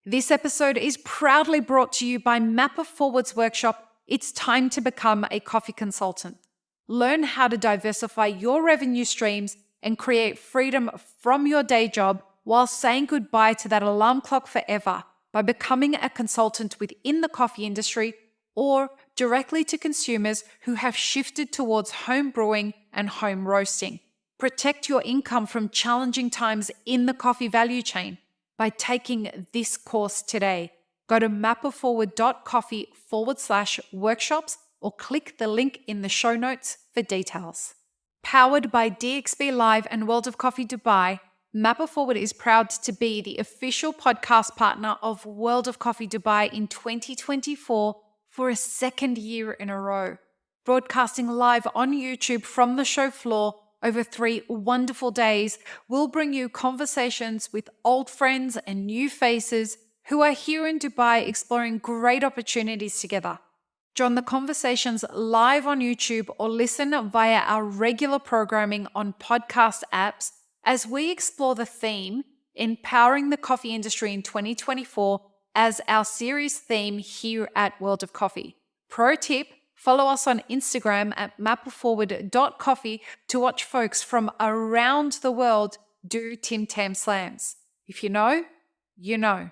This episode is proudly brought to you by Mapper Forward's workshop, It's Time to Become a Coffee Consultant. Learn how to diversify your revenue streams and create freedom from your day job while saying goodbye to that alarm clock forever by becoming a consultant within the coffee industry or directly to consumers who have shifted towards home brewing and home roasting. Protect your income from challenging times in the coffee value chain by taking this course today. Go to mapperforward.coffee/workshops or click the link in the show notes for details. Powered by DXB Live and World of Coffee Dubai, Mapper Forward is proud to be the official podcast partner of World of Coffee Dubai in 2024 for a second year in a row. Broadcasting live on YouTube from the show floor over 3 wonderful days, we'll bring you conversations with old friends and new faces who are here in Dubai exploring great opportunities together. Join the conversations live on YouTube or listen via our regular programming on podcast apps as we explore the theme, Empowering the Coffee Industry in 2024, as our series theme here at World of Coffee. Pro tip, follow us on Instagram at mapperforward.coffee to watch folks from around the world do Tim Tam Slams. If you know, you know.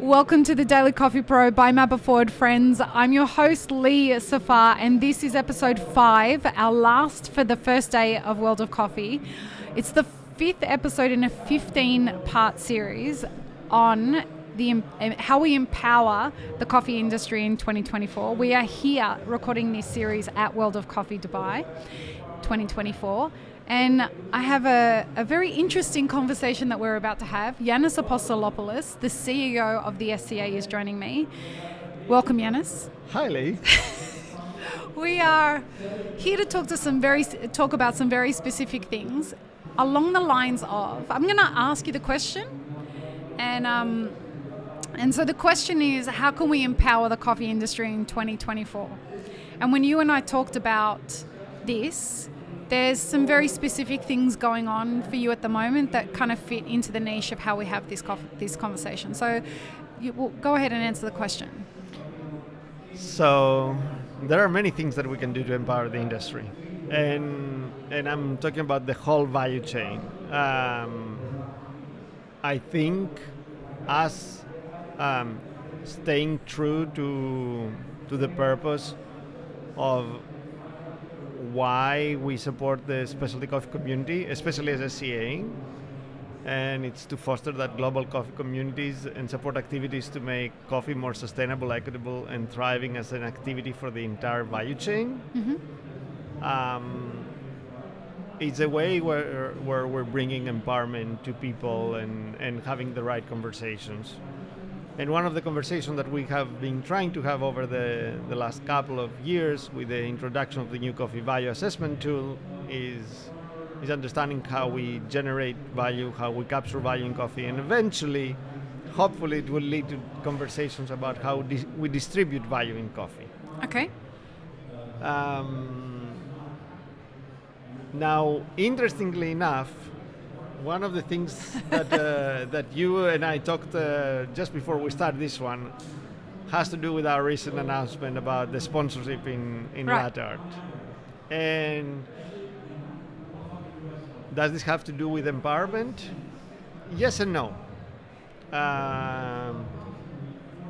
Welcome to the Daily Coffee Pro by Mapper Forward, friends. I'm your host, Lee Safar, and this is episode 5, our last for the first day of World of Coffee. It's the 5th episode in a 15-part series on how we empower the coffee industry in 2024. We are here recording this series at World of Coffee Dubai 2024. And I have a very interesting conversation that we're about to have. Yannis Apostolopoulos, the CEO of the SCA, is joining me. Welcome, Yannis. Hi, Lee. We are here to talk about some very specific things along the lines of, I'm going to ask you the question, and so the question is, how can we empower the coffee industry in 2024? And when you and I talked about this, there's some very specific things going on for you at the moment that kind of fit into the niche of how we have this conversation. So will go ahead and answer the question. So there are many things that we can do to empower the industry. And I'm talking about the whole value chain. I think us staying true to the purpose of why we support the specialty coffee community, especially as SCA, and it's to foster that global coffee communities and support activities to make coffee more sustainable, equitable, and thriving as an activity for the entire value chain. Mm-hmm. It's a way where we're bringing empowerment to people and having the right conversations. And one of the conversations that we have been trying to have over the last couple of years with the introduction of the new coffee value assessment tool is understanding how we generate value, how we capture value in coffee, and eventually, hopefully, it will lead to conversations about how we distribute value in coffee. Okay. Now, interestingly enough, one of the things that you and I talked just before we start this one has to do with our recent announcement about the sponsorship in right. Latte Art. And does this have to do with empowerment? Yes and no.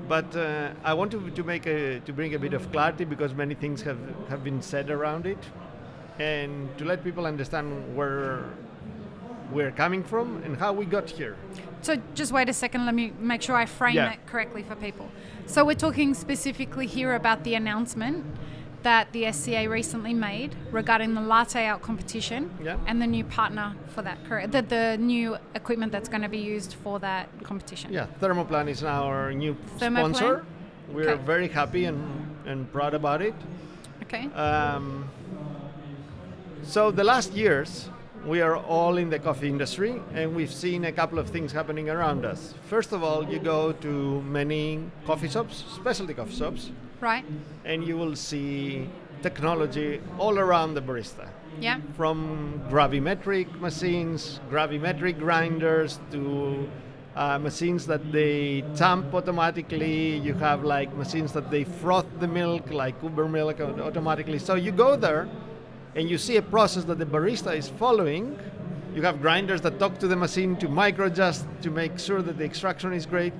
But I want to bring a bit of clarity because many things have been said around it, and to let people understand where we're coming from and how we got here. So just wait a second, let me make sure I frame that correctly for people. So we're talking specifically here about the announcement that the SCA recently made regarding the latte art competition and the new partner for that, correct? The new equipment that's going to be used for that competition. Yeah, Thermoplan is now our new sponsor. We're very happy and proud about it. Okay. So the last years, we are all in the coffee industry, and we've seen a couple of things happening around us. First of all, you go to many coffee shops, specialty coffee shops, Right. and you will see technology all around the barista. Yeah. From gravimetric machines, gravimetric grinders, to machines that they tamp automatically. You have like machines that they froth the milk, like Uber milk automatically. So you go there and you see a process that the barista is following. You have grinders that talk to the machine to micro-adjust to make sure that the extraction is great.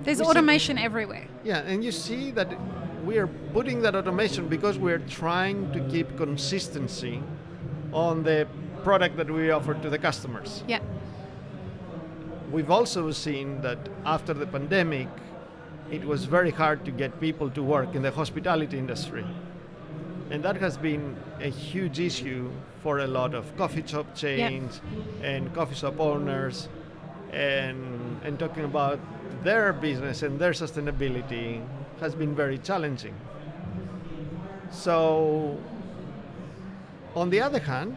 There's automation everywhere. Yeah, and you see that we are putting that automation because we're trying to keep consistency on the product that we offer to the customers. Yeah. We've also seen that after the pandemic, it was very hard to get people to work in the hospitality industry. And that has been a huge issue for a lot of coffee shop chains and coffee shop owners, and talking about their business and their sustainability has been very challenging. So, on the other hand,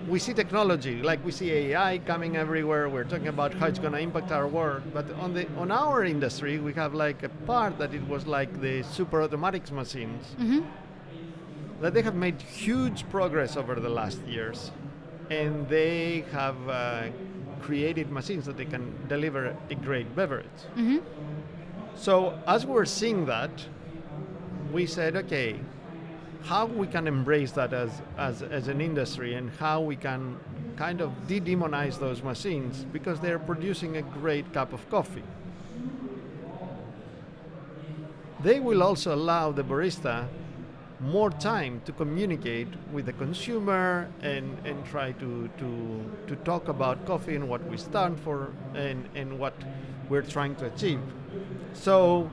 we see technology, like we see AI coming everywhere. We're talking about how it's going to impact our work. But on our industry, we have like a part that it was like the super automatics machines, that they have made huge progress over the last years, and they have created machines that they can deliver a great beverage. So as we're seeing that, we said, okay, how we can embrace that as an industry, and how we can kind of de-demonize those machines because they're producing a great cup of coffee. They will also allow the barista more time to communicate with the consumer and try to talk about coffee and what we stand for and what we're trying to achieve. So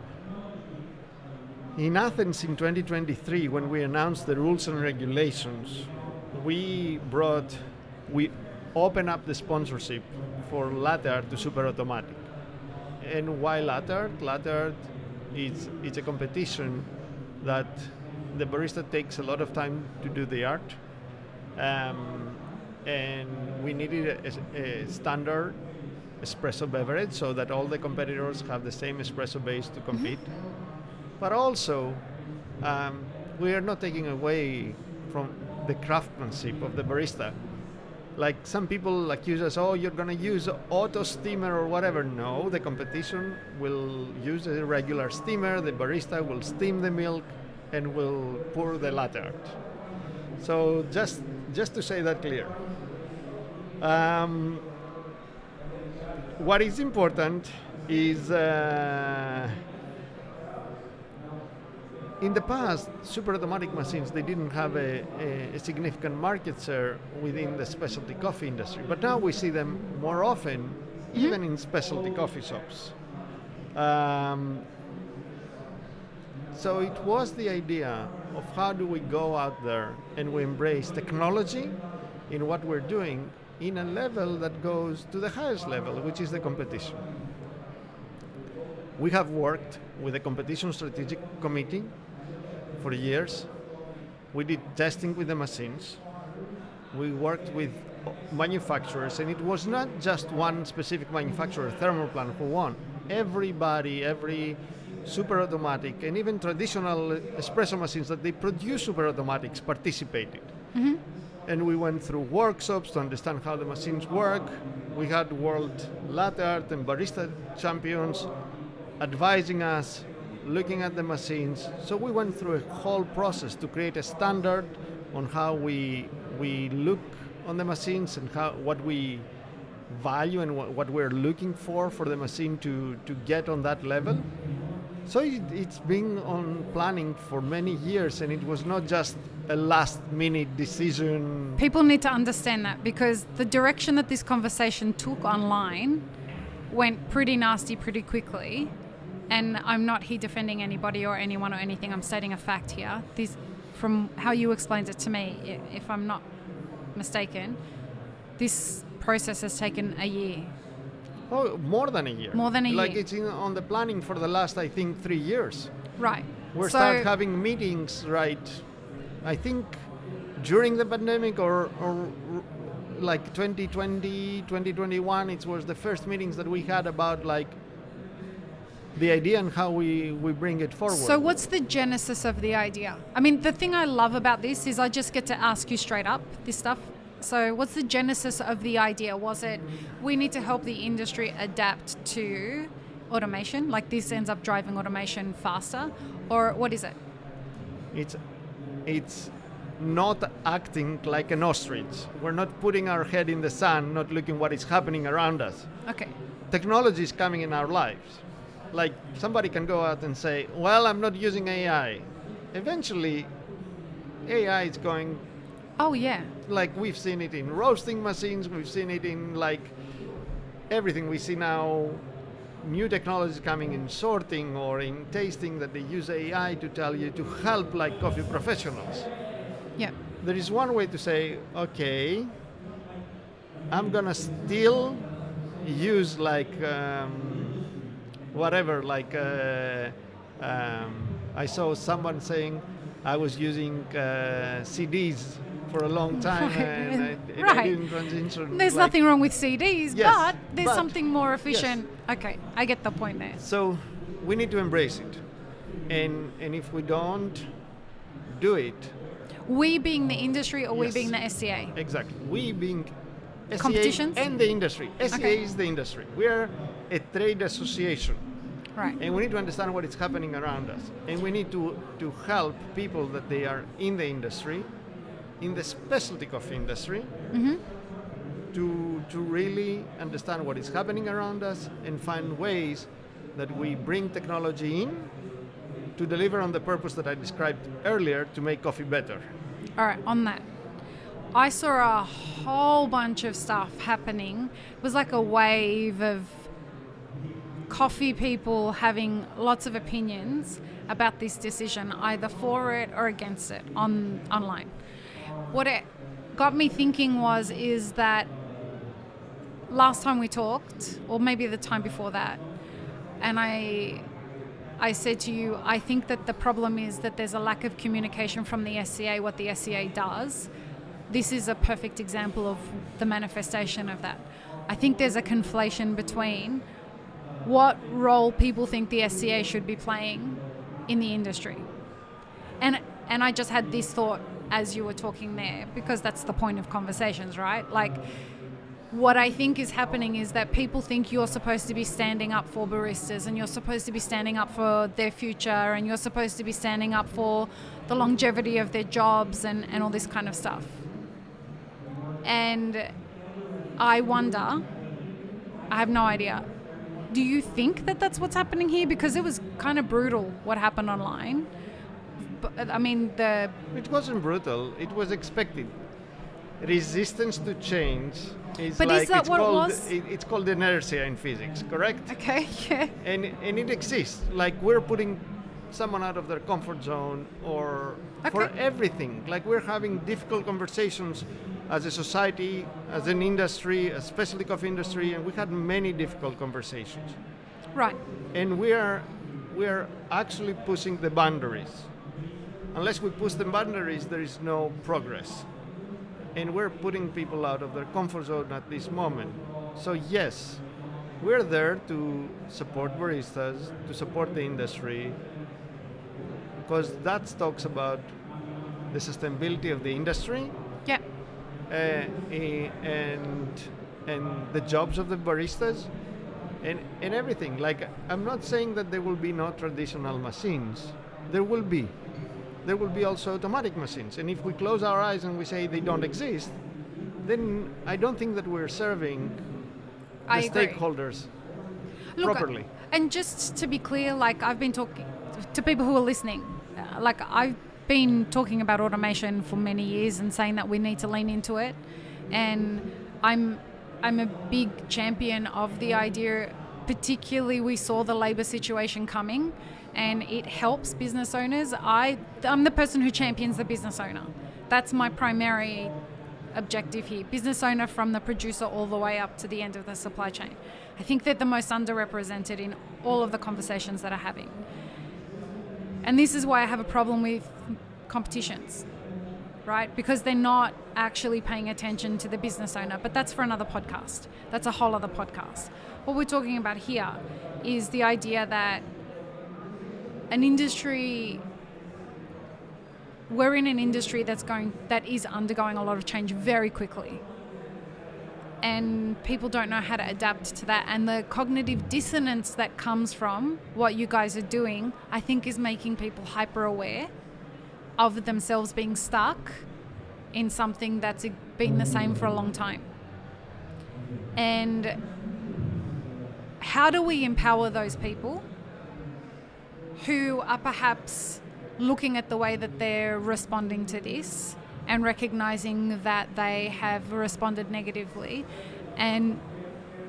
in Athens in 2023, when we announced the rules and regulations, we opened up the sponsorship for latte art to super automatic. And why latte art? Latte art it's a competition that the barista takes a lot of time to do the art, and we needed a standard espresso beverage so that all the competitors have the same espresso base to compete. But also, we are not taking away from the craftsmanship of the barista. Like some people accuse us, oh, you're going to use auto steamer or whatever. No, the competition will use a regular steamer, the barista will steam the milk and will pour the latte art. So just to say that clear. What is important is in the past, super automatic machines, they didn't have a significant market share within the specialty coffee industry. But now we see them more often, even in specialty coffee shops. So it was the idea of how do we go out there and we embrace technology in what we're doing in a level that goes to the highest level, which is the competition. We have worked with the Competition Strategic Committee for years. We did testing with the machines. We worked with manufacturers, and it was not just one specific manufacturer, Thermoplan, who won. Everybody, every super automatic and even traditional espresso machines that they produce super automatics participated. And we went through workshops to understand how the machines work. We had world latte art and barista champions advising us, looking at the machines. So we went through a whole process to create a standard on how we look on the machines and what we value and what we're looking for the machine to get on that level. So it's been on planning for many years, and it was not just a last-minute decision. People need to understand that, because the direction that this conversation took online went pretty nasty pretty quickly. And I'm not here defending anybody or anyone or anything. I'm stating a fact here. This, from how you explained it to me, if I'm not mistaken, this process has taken a year. Oh, more than a year. More than a year. Like it's on the planning for the last, I think, 3 years. Right. We start having meetings, right, I think during the pandemic or like 2020, 2021, it was the first meetings that we had about like the idea and how we bring it forward. So what's the genesis of the idea? I mean, the thing I love about this is I just get to ask you straight up this stuff. So what's the genesis of the idea? Was it we need to help the industry adapt to automation, like this ends up driving automation faster, or what is it? It's not acting like an ostrich. We're not putting our head in the sand, not looking what is happening around us. Okay. Technology is coming in our lives. Like somebody can go out and say, well, I'm not using AI. Eventually, AI is going, oh yeah, like we've seen it in roasting machines, we've seen it in like everything. We see now new technologies coming in sorting or in tasting that they use AI to tell you to help like coffee professionals. yeah. There is one way to say, okay, I'm gonna still use like whatever, like I saw someone saying I was using CDs for a long time and I didn't transition. There's like, nothing wrong with CDs, Yes, but there's but- something more efficient. Okay, I get the point there. So we need to embrace it. And if we don't do it, We being the industry or we Yes. being the SCA? exactly, we being SCA Competitions? and the industry. SCA Okay. is the industry. We are a trade association. Right. And we need to understand what is happening around us. And we need to help people that they are in the industry, in the specialty coffee industry, to really understand what is happening around us and find ways that we bring technology in to deliver on the purpose that I described earlier, to make coffee better. All right, on that. I saw a whole bunch of stuff happening. It was like a wave of coffee people having lots of opinions about this decision, either for it or against it online. What it got me thinking is that last time we talked, or maybe the time before that, and I said to you, I think that the problem is that there's a lack of communication from the SCA, what the SCA does. This is a perfect example of the manifestation of that. I think there's a conflation between what role people think the SCA should be playing in the industry. And I just had this thought as you were talking there, because that's the point of conversations, right? Like, what I think is happening is that people think you're supposed to be standing up for baristas, and you're supposed to be standing up for their future, and you're supposed to be standing up for the longevity of their jobs and all this kind of stuff. And I wonder, I have no idea, do you think that that's what's happening here? Because it was kind of brutal what happened online. But, I mean, It wasn't brutal, it was expected. Resistance to change is But like, is that it's what it called, was? It's called inertia in physics, correct? okay, yeah. And it exists. Like, we're putting someone out of their comfort zone or for Okay. everything. Like, we're having difficult conversations as a society, as an industry, a specialty coffee industry, and we had many difficult conversations. Right. And we are actually pushing the boundaries. Unless we push the boundaries, there is no progress. And we're putting people out of their comfort zone at this moment. So yes, we're there to support baristas, to support the industry, because that talks about the sustainability of the industry Yeah. and the jobs of the baristas and everything. Like, I'm not saying that there will be no traditional machines. There will be. There will be also automatic machines. And if we close our eyes and we say they don't exist, then I don't think that we're serving the I agree. stakeholders Look, properly. And just to be clear, like, I've been talking to people who are listening, like, I've been talking about automation for many years and saying that we need to lean into it. And I'm a big champion of the idea, particularly we saw the labour situation coming, and it helps business owners. I'm the person who champions the business owner. That's my primary objective here. Business owner, from the producer all the way up to the end of the supply chain. I think they're the most underrepresented in all of the conversations that are having. And this is why I have a problem with competitions. right? Because they're not actually paying attention to the business owner. But that's for another podcast. That's a whole other podcast. What we're talking about here is the idea that we're in an industry that is undergoing a lot of change very quickly. And people don't know how to adapt to that. And the cognitive dissonance that comes from what you guys are doing, I think, is making people hyper aware of themselves being stuck in something that's been the same for a long time. And how do we empower those people who are perhaps looking at the way that they're responding to this and recognizing that they have responded negatively, and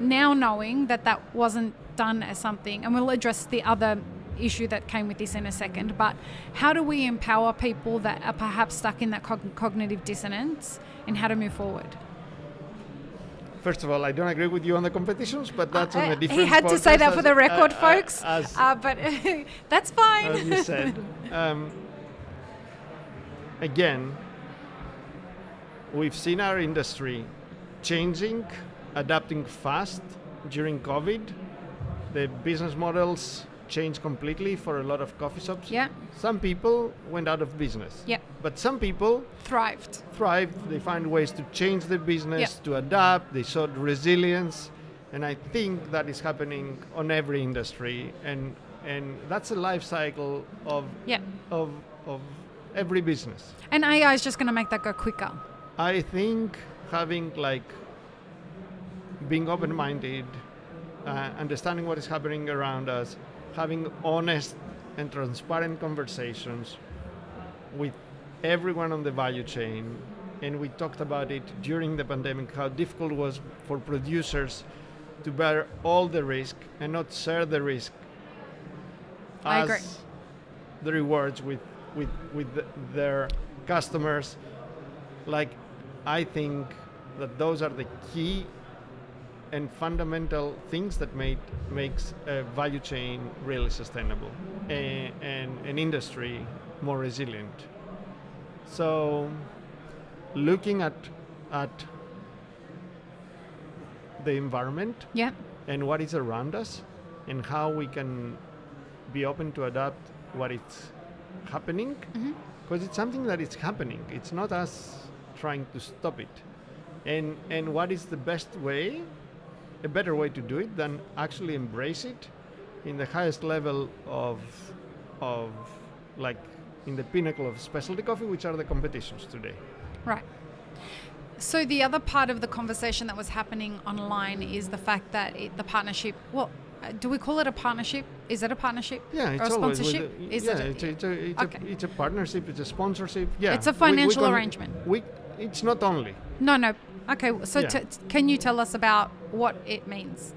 now knowing that that wasn't done as something, and we'll address the other issue that came with this in a second, but how do we empower people that are perhaps stuck in that cognitive dissonance and how to move forward? First of all, I don't agree with you on the competitions, but that's on a different He had to say that for the record, folks, but that's fine. As you said. Again, we've seen our industry changing, adapting fast during COVID. The business models changed completely for a lot of coffee shops. Yeah. Some people went out of business. Yeah. But some people thrived. They find ways to change their business, to adapt. They showed resilience. And I think that is happening on every industry. And that's a life cycle of every business. And AI is just going to make that go quicker. I think having being open-minded, understanding what is happening around us, having honest and transparent conversations with everyone on the value chain. And we talked about it during the pandemic, how difficult it was for producers to bear all the risk and not share the risk as the rewards with their customers. I think that those are the key and fundamental things that makes a value chain really sustainable and an industry more resilient. So looking at the environment and what is around us and how we can be open to adapt what is happening, because it's something that is happening. It's not us trying to stop it. And what is the best way, a better way to do it than actually embrace it in the highest level of in the pinnacle of specialty coffee, which are the competitions today. Right. So the other part of the conversation that was happening online is the fact that the partnership, do we call it a partnership? Is it a partnership? Yeah, it's or a always sponsorship? It's a partnership, it's a sponsorship. Yeah, it's a financial arrangement. It's not only. No. Okay, so can you tell us about what it means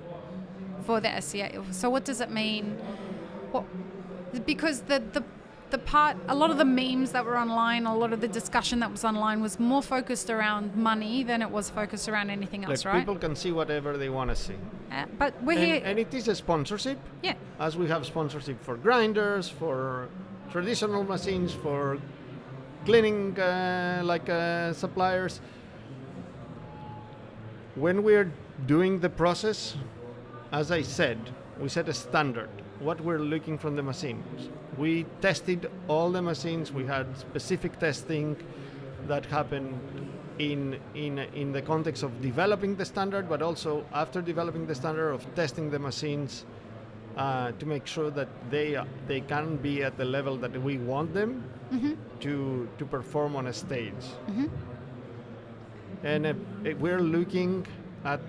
for the SCA? So what does it mean? Because a lot of the memes that were online, a lot of the discussion that was online was more focused around money than it was focused around anything else, right? People can see whatever they want to see. But we're here. And it is a sponsorship. Yeah. As we have sponsorship for grinders, for traditional machines, for cleaning suppliers. When we're doing the process, as I said, we set a standard. What we're looking from the machines. We tested all the machines. We had specific testing that happened in the context of developing the standard, but also after developing the standard of testing the machines to make sure that they can be at the level that we want them to perform on a stage. And we're looking at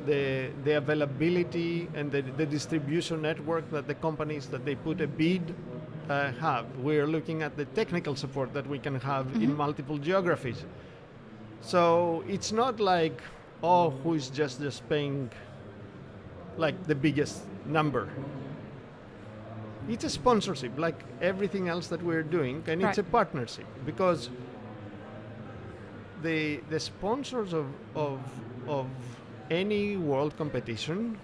the availability and the distribution network that the companies that they put a bid have. We're looking at the technical support that we can have in multiple geographies. So it's not like, who is just paying the biggest number. It's a sponsorship like everything else that we're doing, and it's a partnership, because the sponsors of any world competition,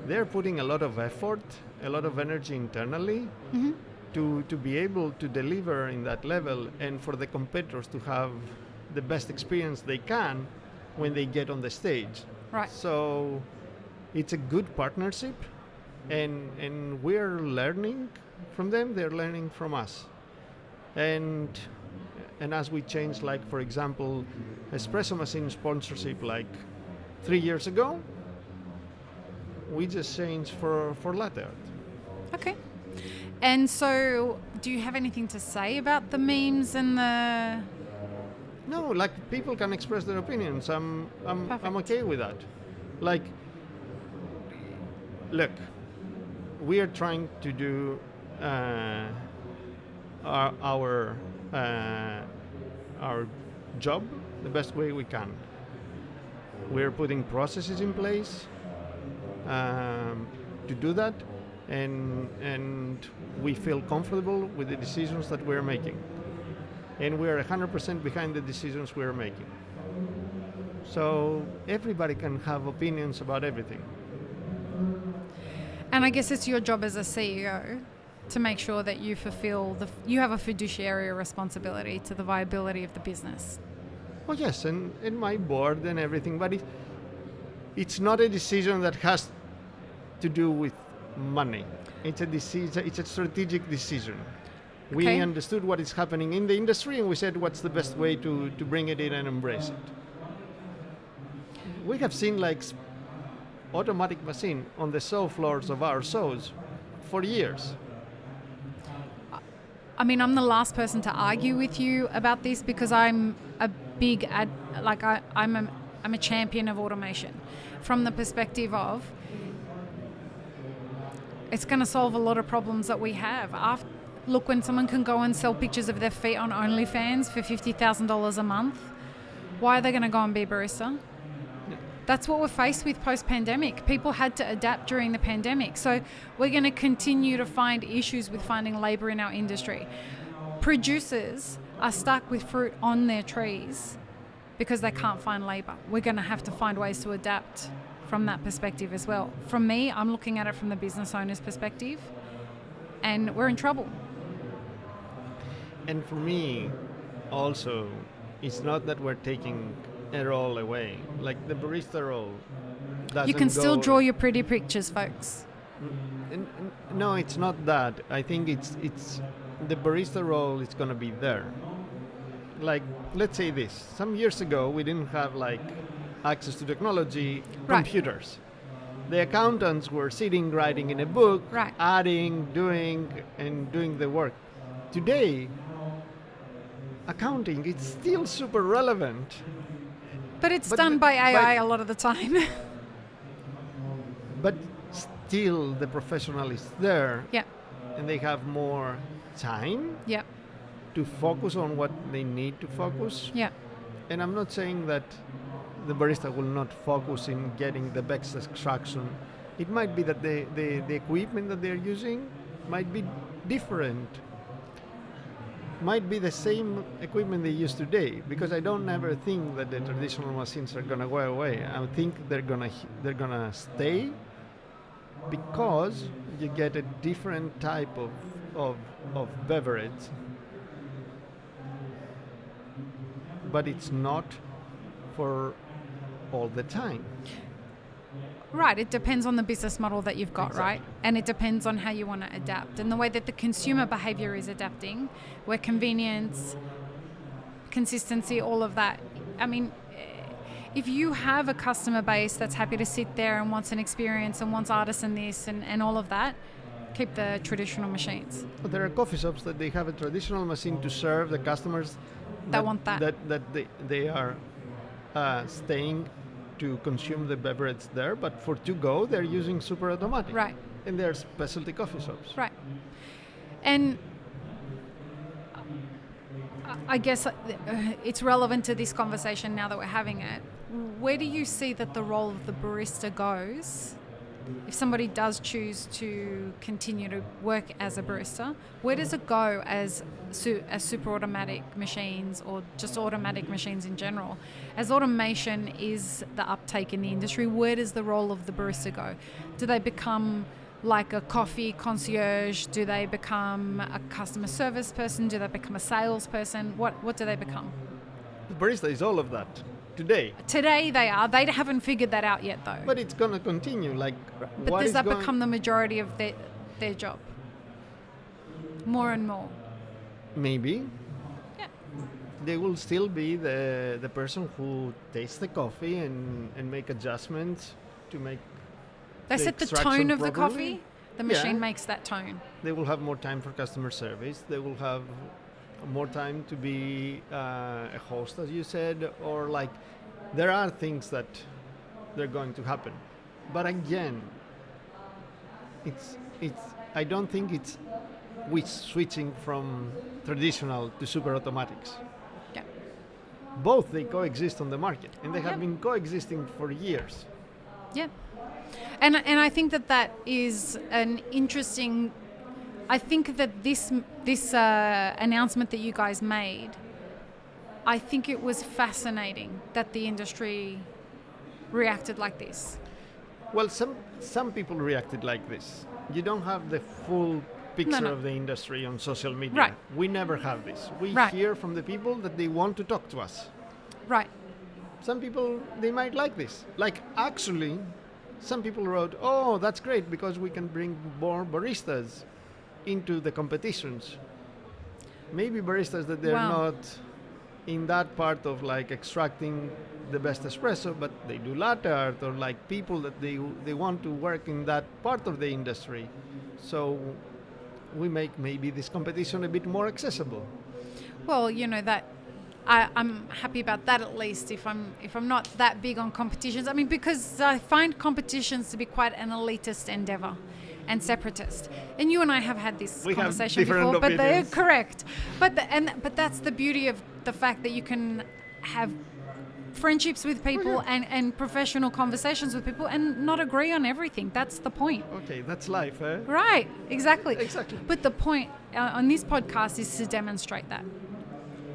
they're putting a lot of effort, a lot of energy internally to be able to deliver in that level, and for the competitors to have the best experience they can when they get on the stage. Right. So it's a good partnership, and we're learning from them, they're learning from us. And as we change, like for example, espresso machine sponsorship like 3 years ago, we just changed for latte art. Okay. And so, do you have anything to say about the memes and the... No, like people can express their opinions. I'm okay with that. Like, look, we are trying to do our job the best way we can. We're putting processes in place to do that, and we feel comfortable with the decisions that we're making. And we are 100% behind the decisions we're making. So everybody can have opinions about everything. And I guess it's your job as a CEO to make sure that you fulfill you have a fiduciary responsibility to the viability of the business. Oh yes, and my board and everything, but it's not a decision that has to do with money. It's a decision. It's a strategic decision. We understood what is happening in the industry, and we said, what's the best way to bring it in and embrace it? We have seen like automatic machine on the show floors of our shows for years. I mean, I'm the last person to argue with you about this because I'm a big I'm a champion of automation from the perspective of it's going to solve a lot of problems that we have. Look, when someone can go and sell pictures of their feet on OnlyFans for $50,000 a month, why are they going to go and be a barista? That's what we're faced with post-pandemic. People had to adapt during the pandemic. So we're going to continue to find issues with finding labour in our industry. Producers are stuck with fruit on their trees because they can't find labour. We're going to have to find ways to adapt from that perspective as well. From me, I'm looking at it from the business owner's perspective, and we're in trouble. And for me, also, it's not that we're taking a role away. Like the barista role doesn't You can still go draw your pretty pictures, folks. No, it's not that. I think it's the barista role is going to be there. Like, let's say this. Some years ago, we didn't have like access to technology, computers. The accountants were sitting, writing in a book, adding, doing the work. Today, accounting, it's still super relevant. But it's done by AI a lot of the time. But still, the professional is there. Yeah. And they have more time to focus on what they need to focus. Yeah. And I'm not saying that the barista will not focus in getting the best extraction. It might be that the equipment that they're using might be different. Might be the same equipment they use today, because I don't ever think that the traditional machines are gonna go away. I think they're gonna stay, because you get a different type of beverage, but it's not for all the time. Right, it depends on the business model that you've got, right? And it depends on how you want to adapt and the way that the consumer behavior is adapting, where convenience, consistency, all of that. I mean, if you have a customer base that's happy to sit there and wants an experience and wants artisan this and all of that, keep the traditional machines. But there are coffee shops that they have a traditional machine to serve the customers that want that. That they are staying to consume the beverage there, but for to go, they're using super automatic. Right. And they're specialty coffee shops. Right. And I guess it's relevant to this conversation now that we're having it. Where do you see that the role of the barista goes if somebody does choose to continue to work as a barista? Where does it go as super automatic machines, or just automatic machines in general? As automation is the uptake in the industry, where does the role of the barista go? Do they become like a coffee concierge? Do they become a customer service person? Do they become a salesperson? What do they become? The barista is all of that today. Today they are. They haven't figured that out yet, though. But it's going to continue. Like, But what does is that going- become the majority of their job? More and more. Maybe. Yeah. They will still be the person who tastes the coffee and make adjustments to make. They The set the extraction tone of the properly? coffee. The machine Yeah. makes that tone. They will have more time for customer service. They will have more time to be a host, as you said, or like there are things that they're going to happen. But again, it's. I don't think it's switching from traditional to super automatics. Yeah. Both they coexist on the market, and they have Yep. been coexisting for years. Yeah. And I think that is an interesting. I think that this announcement that you guys made, I think it was fascinating that the industry reacted like this. Well, some people reacted like this. You don't have the full picture No. of the industry on social media. Right. We never have this. We Right. hear from the people that they want to talk to us. Right. Some people, they might like this. Like, actually, some people wrote, oh, that's great because we can bring more baristas into the competitions. Maybe baristas that they're Wow. not in that part of like extracting the best espresso, but they do latte art, or like people that they want to work in that part of the industry. So we make maybe this competition a bit more accessible. Well, that I'm happy about that, at least if I'm not that big on competitions. I mean, because I find competitions to be quite an elitist endeavor and separatist. And you and I have had this We have conversation different before, but they're opinions. correct. But that's the beauty of the fact that you can have friendships with people and professional conversations with people and not agree on everything. That's the point. Okay, that's life, eh? Right, exactly. Exactly. But the point on this podcast is to demonstrate that.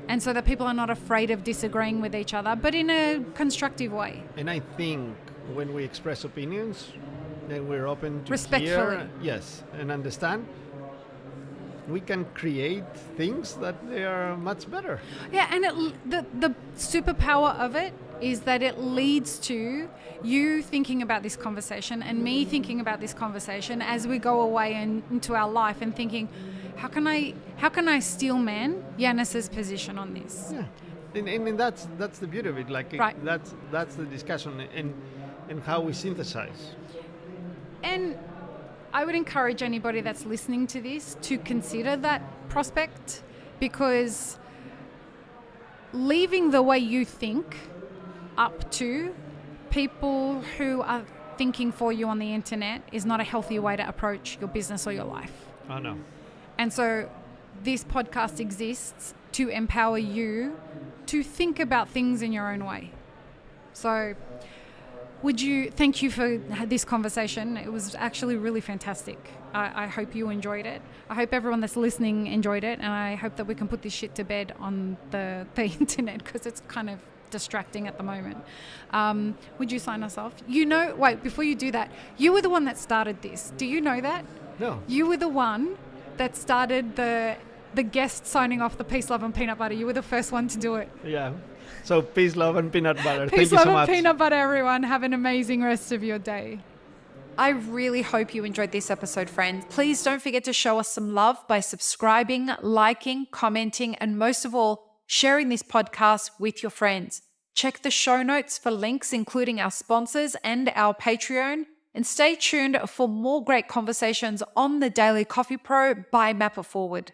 And so that people are not afraid of disagreeing with each other, but in a constructive way. And I think when we express opinions, and we're open to Respectfully. hear, yes, and understand, we can create things that they are much better. Yeah, and the superpower of it is that it leads to you thinking about this conversation and me thinking about this conversation as we go away into our life and thinking, how can I steel man Yannis's position on this? Yeah, and that's the beauty of it. Like Right. that's the discussion and how we synthesize. And I would encourage anybody that's listening to this to consider that prospect, because leaving the way you think up to people who are thinking for you on the internet is not a healthy way to approach your business or your life. Oh no. And so this podcast exists to empower you to think about things in your own way. So thank you for this conversation. It was actually really fantastic. I hope you enjoyed it. I hope everyone that's listening enjoyed it. And I hope that we can put this shit to bed on the internet, because it's kind of distracting at the moment. Would you sign us off? Wait, before you do that, you were the one that started this. Do you know that? No. You were the one that started the guest signing off the peace, love and peanut butter. You were the first one to do it. Yeah. So peace, love, and peanut butter. Peace, Thank you love so and much. peanut butter, everyone. Have an amazing rest of your day. I really hope you enjoyed this episode, friends. Please don't forget to show us some love by subscribing, liking, commenting, and most of all, sharing this podcast with your friends. Check the show notes for links, including our sponsors and our Patreon. And stay tuned for more great conversations on the Daily Coffee Pro by Map It Forward.